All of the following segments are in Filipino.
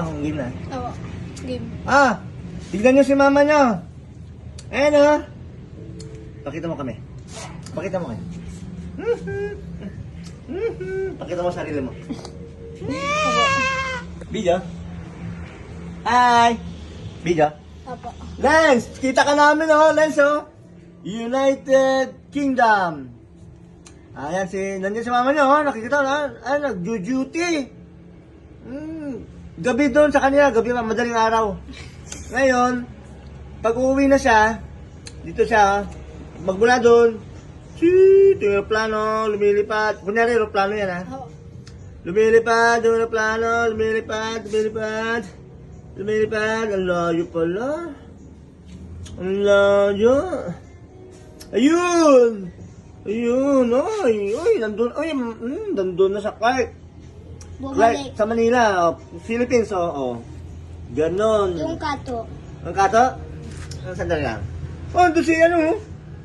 Ang game na. Oo. Game. Tignan nyo si mama nyo. Ayan o. Pakita mo kami. Pakita mo kayo. Pakita mo sarili mo. Video. Hi. Video. Opo. Lens, kita ka namin oh, Lens oh. United Kingdom. Ayan nandiyan si mama niyo oh, nakikita na, nag-duty. Gabi doon sa kanila, gabi madaling araw. Ngayon, pag uuwi na siya, dito siya, magmula doon, ito yung aeroplano, lumilipad. Kunyari, aeroplano yan ha. Oo. Lumilipad, yung aeroplano, lumilipad. Ang layo pala. Ang layo. Ayun, nandun na sa Clark. Bumalik. Sa Manila, Philippines, Ganon. Yung kato. Ang kato? Sandali lang. Doon si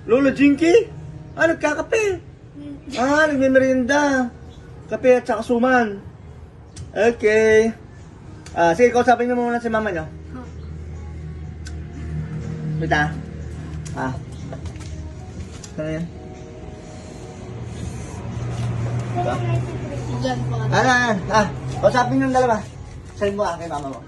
Lola Jinky. Nagkakape. Nagmimerienda. Kape at saka suman. Okay. Sige, kausapin niyo muna si mama niyo. Wait Ano yan? Diyan po. Kausapin niyo yung dalawa. Sabi mo kay mama mo.